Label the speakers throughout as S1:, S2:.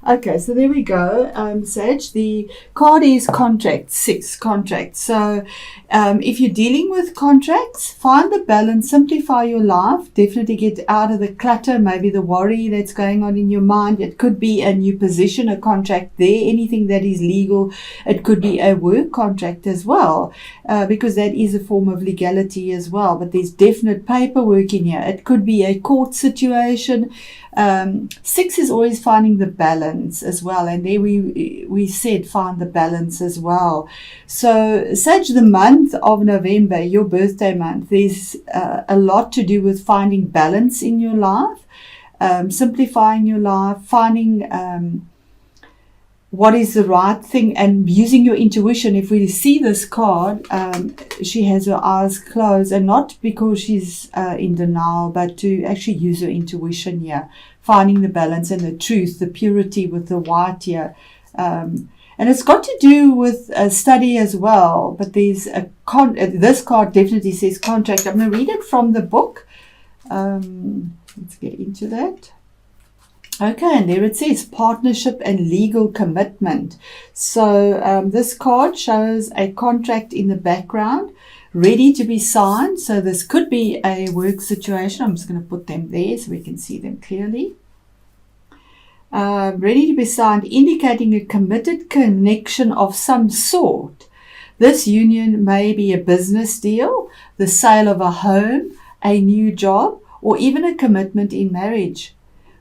S1: Okay, so there we go, Sag. The card is contract, 6 contracts. So if you're dealing with contracts, find the balance, simplify your life, definitely get out of the clutter, maybe the worry that's going on in your mind. It could be a new position, a contract there, anything that is legal. It could be a work contract as well, because that is a form of legality as well. But there's definite paperwork in here. It could be a court situation. 6 is always finding the balance as well, and there we said find the balance as well. So Sag, the month of November, your birthday month, there's a lot to do with finding balance in your life, simplifying your life, finding what is the right thing, and using your intuition. If we see this card, she has her eyes closed, and not because she's in denial, but to actually use her intuition here, finding the balance and the truth, the purity with the white here. And it's got to do with study as well, but there's this card definitely says contract. I'm going to read it from the book. Let's get into that. Okay, and there it says partnership and legal commitment. So this card shows a contract in the background ready to be signed. So this could be a work situation. I'm just going to put them there so we can see them clearly. Ready to be signed, indicating a committed connection of some sort. This union may be a business deal, the sale of a home, a new job, or even a commitment in marriage.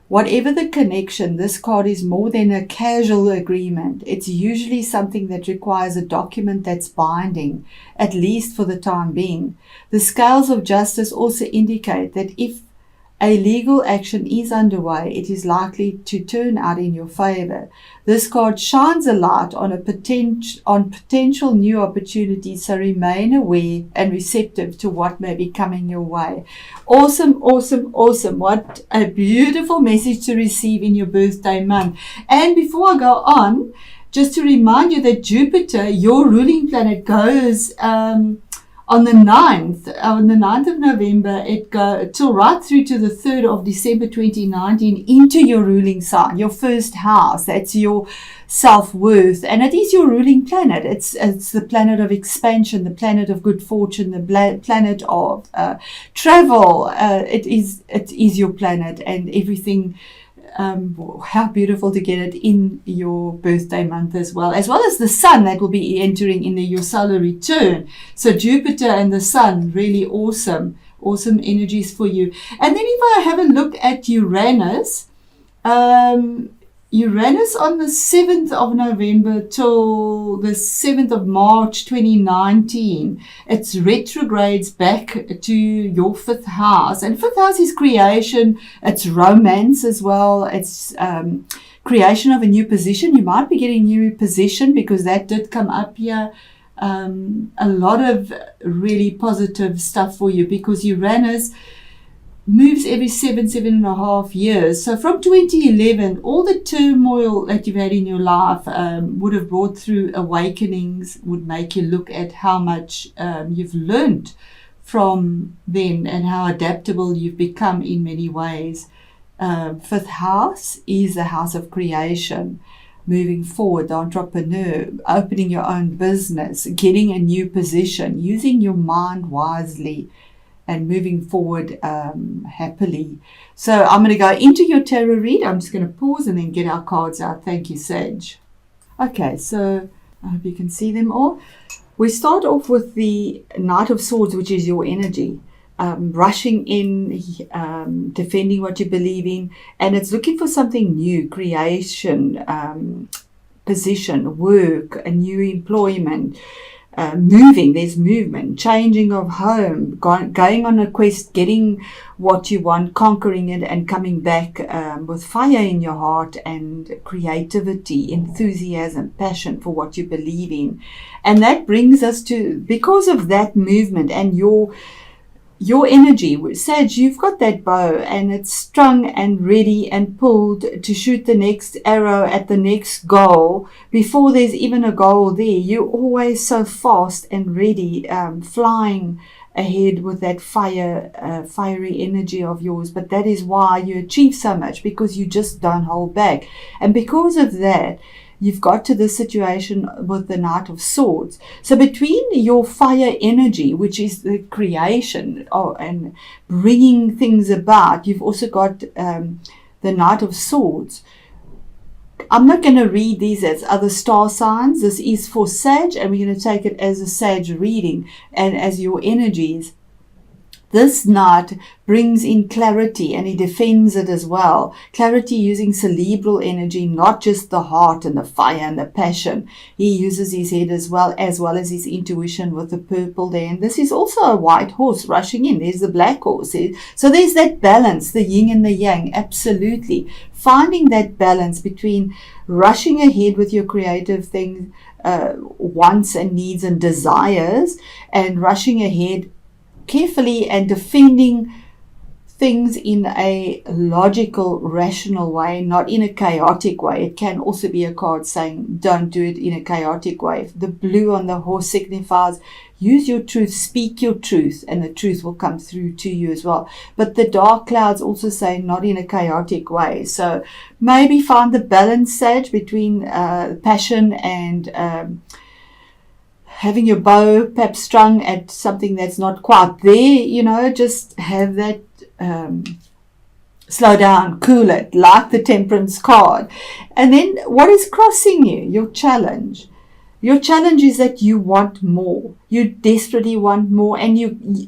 S1: Whatever the connection, this card is more than a casual agreement. It's usually something that requires a document that's binding, at least for the time being. The scales of justice also indicate that if a legal action is underway, it is likely to turn out in your favor. This card shines a light on potential new opportunities, so remain aware and receptive to what may be coming your way. Awesome, awesome, awesome. What a beautiful message to receive in your birthday month. And before I go on, just to remind you that Jupiter, your ruling planet, goes on the 9th of November, it goes till right through to the 3rd of December 2019 into your ruling sign, your first house. That's your self-worth, and it is your ruling planet. It's the planet of expansion, the planet of good fortune, the planet of travel. It is your planet, and everything. How beautiful to get it in your birthday month as well as the sun that will be entering in your solar return. So Jupiter and the sun, really awesome energies for you. And then if I have a look at Uranus, Uranus on the 7th of November till the 7th of March 2019, it's retrogrades back to your 5th house. And 5th house is creation, it's romance as well, it's creation of a new position. You might be getting a new position because that did come up here. A lot of really positive stuff for you because Uranus moves every 7.5 years. So from 2011, all the turmoil that you've had in your life would have brought through awakenings, would make you look at how much you've learned from then and how adaptable you've become in many ways. 5th house is the house of creation, moving forward, the entrepreneur, opening your own business, getting a new position, using your mind wisely, and moving forward happily. So I'm going to go into your tarot read. I'm just going to pause and then get our cards out. Thank you, Sag. Okay, so I hope you can see them all. We start off with the Knight of Swords, which is your energy. Rushing in, defending what you believe in. And it's looking for something new, creation, position, work, a new employment. Moving, there's movement, changing of home, going on a quest, getting what you want, conquering it, and coming back with fire in your heart and creativity, enthusiasm, passion for what you believe in. And that brings us to, because of that movement and your energy, Sag, you've got that bow and it's strung and ready and pulled to shoot the next arrow at the next goal. Before there's even a goal there, you're always so fast and ready, flying ahead with that fiery energy of yours. But that is why you achieve so much, because you just don't hold back. And because of that, you've got to this situation with the Knight of Swords. So between your fire energy, which is the creation and bringing things about, you've also got the Knight of Swords. I'm not going to read these as other star signs. This is for Sag, and we're going to take it as a Sag reading and as your energies. This Knight brings in clarity, and he defends it as well. Clarity using cerebral energy, not just the heart and the fire and the passion. He uses his head as well as his intuition with the purple there. And this is also a white horse rushing in. There's the black horse. So there's that balance, the yin and the yang, absolutely. Finding that balance between rushing ahead with your creative things, wants and needs and desires, and rushing ahead carefully and defending things in a logical, rational way, not in a chaotic way. It can also be a card saying don't do it in a chaotic way. The blue on the horse signifies use your truth, speak your truth, and the truth will come through to you as well. But the dark clouds also say not in a chaotic way. So maybe find the balance, Sage, between passion and having your bow perhaps strung at something that's not quite there, just have that slow down, cool it, like the Temperance card. And then what is crossing you? Your challenge. Your challenge is that you want more. You desperately want more, and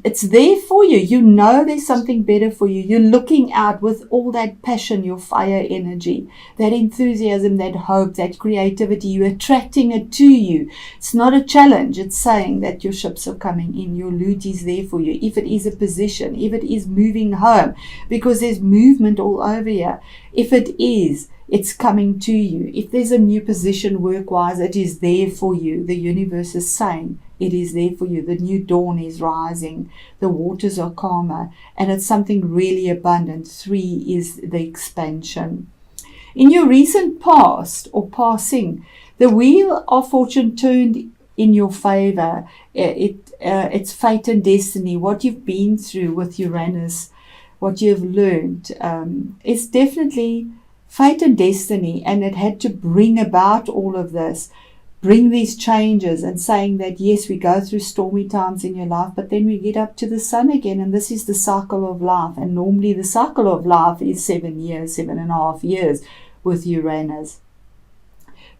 S1: it's there for you. You know there's something better for you. You're looking out with all that passion, your fire energy, that enthusiasm, that hope, that creativity. You're attracting it to you. It's not a challenge. It's saying that your ships are coming in. Your loot is there for you. If it is a position, if it is moving home, because there's movement all over here. If it is, it's coming to you. If there's a new position work-wise, it is there for you. The universe is saying it is there for you. The new dawn is rising. The waters are calmer. And it's something really abundant. 3 is the expansion. In your recent past or passing, the wheel of fortune turned in your favor. It's fate and destiny. What you've been through with Uranus, what you've learned, is definitely fate and destiny, and it had to bring about all of this, bring these changes, and saying that yes, we go through stormy times in your life, but then we get up to the sun again, and this is the cycle of life. And normally the cycle of life is 7.5 years with Uranus.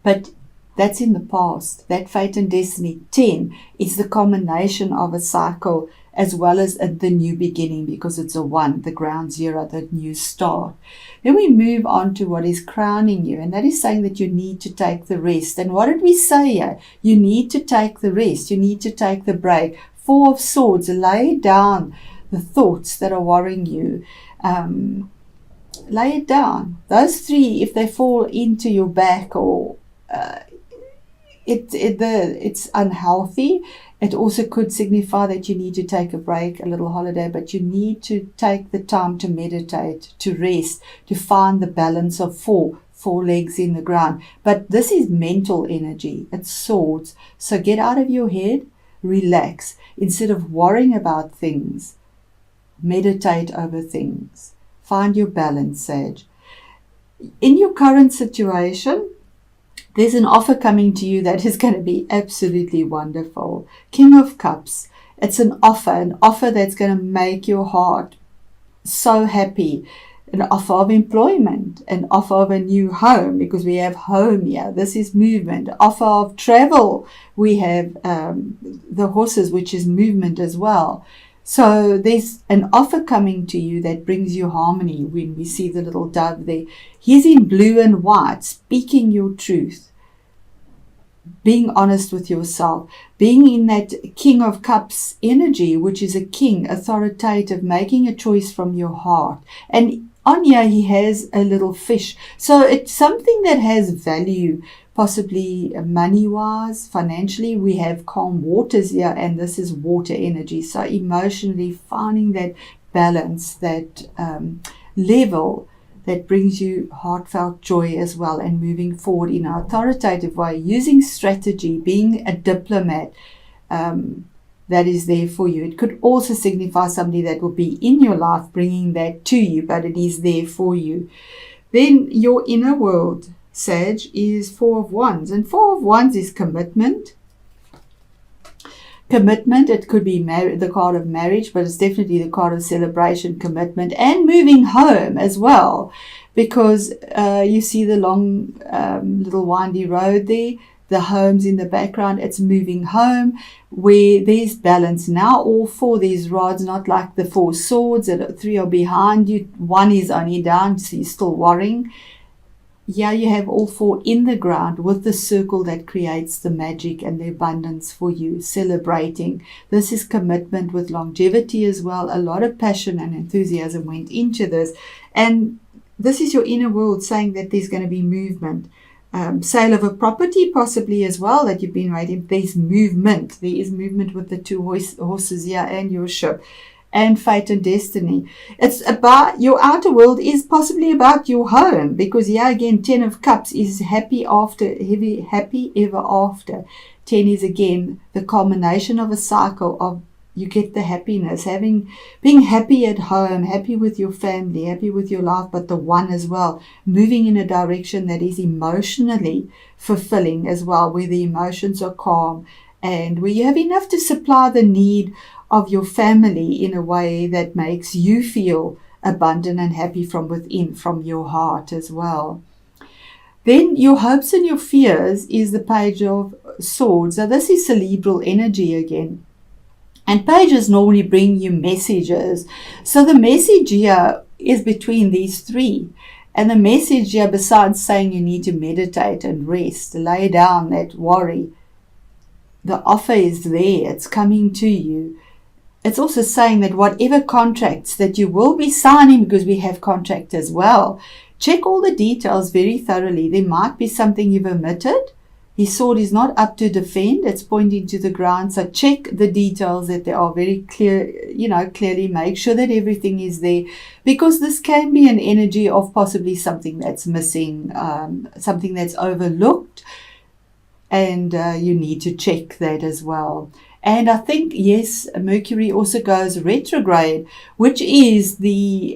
S1: But that's in the past. That fate and destiny 10 is the culmination of a cycle, as well as the new beginning, because it's a 1, the ground zero, the new start. Then we move on to what is crowning you, and that is saying that you need to take the rest. And what did we say here? You need to take the rest. You need to take the break. 4 of Swords, lay down the thoughts that are worrying you. Lay it down. Those 3, if they fall into your back or it's unhealthy. It also could signify that you need to take a break, a little holiday, but you need to take the time to meditate, to rest, to find the balance of 4 legs in the ground. But this is mental energy. It's Swords. So get out of your head, relax. Instead of worrying about things, meditate over things. Find your balance, Sage. In your current situation, there's an offer coming to you that is going to be absolutely wonderful. King of Cups. It's an offer that's going to make your heart so happy. An offer of employment, an offer of a new home, because we have home here. This is movement. Offer of travel. We have the horses, which is movement as well. So there's an offer coming to you that brings you harmony. When we see the little dove there, he's in blue and white, speaking your truth, being honest with yourself, being in that King of Cups energy, which is a king, authoritative, making a choice from your heart. And on here he has a little fish. So it's something that has value, possibly money-wise, financially. We have calm waters here, and this is water energy. So emotionally finding that balance, that level that brings you heartfelt joy as well, and moving forward in an authoritative way, using strategy, being a diplomat. that is there for you. It could also signify somebody that will be in your life bringing that to you, but it is there for you. Then your inner world, Sag, is 4 of Wands. And 4 of Wands is commitment. Commitment, it could be the card of marriage, but it's definitely the card of celebration, commitment, and moving home as well. Because you see the long little windy road there, the homes in the background, it's moving home where there's balance. Now all 4 these rods, not like the 4 swords, that 3 are behind you, 1 is only down, so you're still worrying. Yeah, you have all 4 in the ground with the circle that creates the magic and the abundance for you, celebrating. This is commitment with longevity as well. A lot of passion and enthusiasm went into this. And this is your inner world saying that there's going to be movement. Sale of a property possibly as well that you've been waiting. There's movement. There is movement with the 2 horses here and your ship. And fate and destiny. It's about your outer world, is possibly about your home, because here again 10 of Cups is happy ever after. 10 is again the culmination of a cycle of you get the happiness, being happy at home, happy with your family, happy with your life, but the 1 as well, moving in a direction that is emotionally fulfilling as well, where the emotions are calm and where you have enough to supply the need of your family in a way that makes you feel abundant and happy from within, from your heart as well. Then your hopes and your fears is the Page of Swords. So this is cerebral energy again. And pages normally bring you messages. So the message here is between these 3. And the message here, besides saying you need to meditate and rest, lay down that worry, the offer is there. It's coming to you. It's also saying that whatever contracts that you will be signing, because we have contract as well, check all the details very thoroughly. There might be something you've omitted. His sword is not up to defend. It's pointing to the ground. So check the details that they are very clear, clearly make sure that everything is there, because this can be an energy of possibly something that's missing, something that's overlooked, and you need to check that as well. And I think, yes, Mercury also goes retrograde, which is the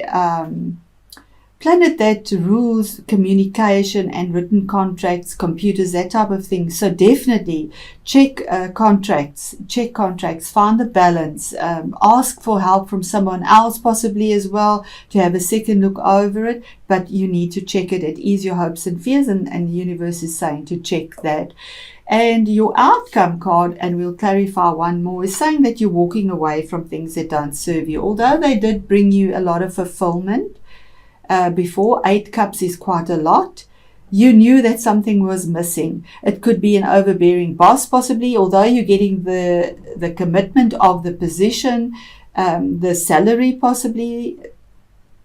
S1: planet that rules communication and written contracts, computers, that type of thing. So definitely check contracts, find the balance, ask for help from someone else possibly as well to have a second look over it. But you need to check it. It is your hopes and fears, and the universe is saying to check that. And your outcome card, and we'll clarify one more, is saying that you're walking away from things that don't serve you. Although they did bring you a lot of fulfillment before, 8 cups is quite a lot. You knew that something was missing. It could be an overbearing boss possibly, although you're getting the commitment of the position, the salary possibly.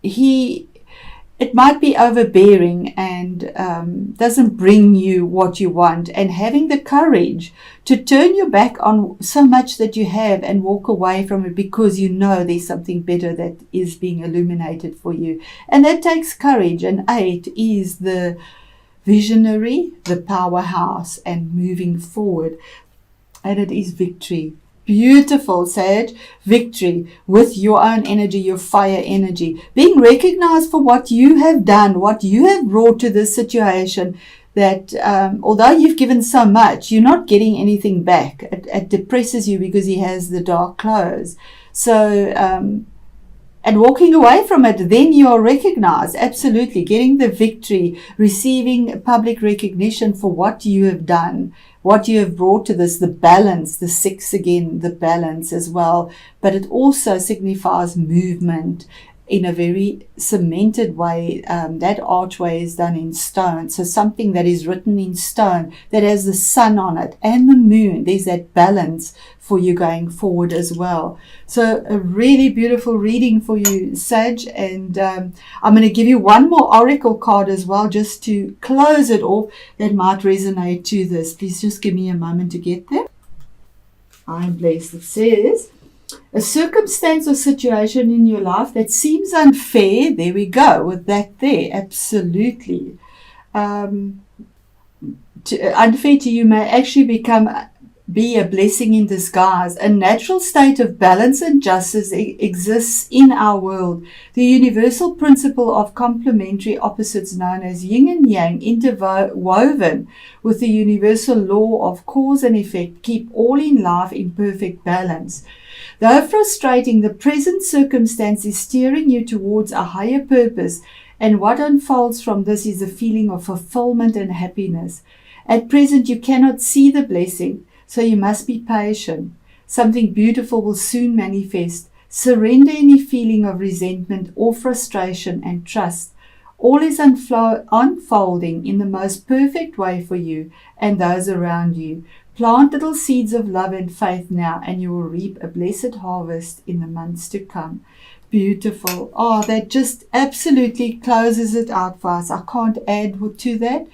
S1: It might be overbearing and doesn't bring you what you want. And having the courage to turn your back on so much that you have and walk away from it, because you know there's something better that is being illuminated for you. And that takes courage. And 8 is the visionary, the powerhouse, and moving forward. And it is victory. Beautiful, Sag. Victory with your own energy, your fire energy. Being recognized for what you have done, what you have brought to this situation, that although you've given so much, you're not getting anything back. It depresses you because he has the dark clothes. So, and walking away from it, then you are recognized. Absolutely. Getting the victory, receiving public recognition for what you have done, what you have brought to this, the balance, the 6 again, the balance as well. But it also signifies movement in a very cemented way. That archway is done in stone. So something that is written in stone, that has the sun on it and the moon. There's that balance for you going forward as well. So a really beautiful reading for you, Sag. And I'm going to give you one more oracle card as well, just to close it off, that might resonate to this. Please just give me a moment to get there. I'm blessed. It says, a circumstance or situation in your life that seems unfair. There we go with that there. Absolutely. Unfair to you may actually become be a blessing in disguise. A natural state of balance and justice exists in our world. The universal principle of complementary opposites known as yin and yang, interwoven with the universal law of cause and effect, keep all in life in perfect balance. Though frustrating, the present circumstance is steering you towards a higher purpose, and what unfolds from this is a feeling of fulfillment and happiness. At present, you cannot see the blessing, so you must be patient. Something beautiful will soon manifest. Surrender any feeling of resentment or frustration and trust. All is unfolding in the most perfect way for you and those around you. Plant little seeds of love and faith now, and you will reap a blessed harvest in the months to come. Beautiful. Oh, that just absolutely closes it out for us. I can't add to that.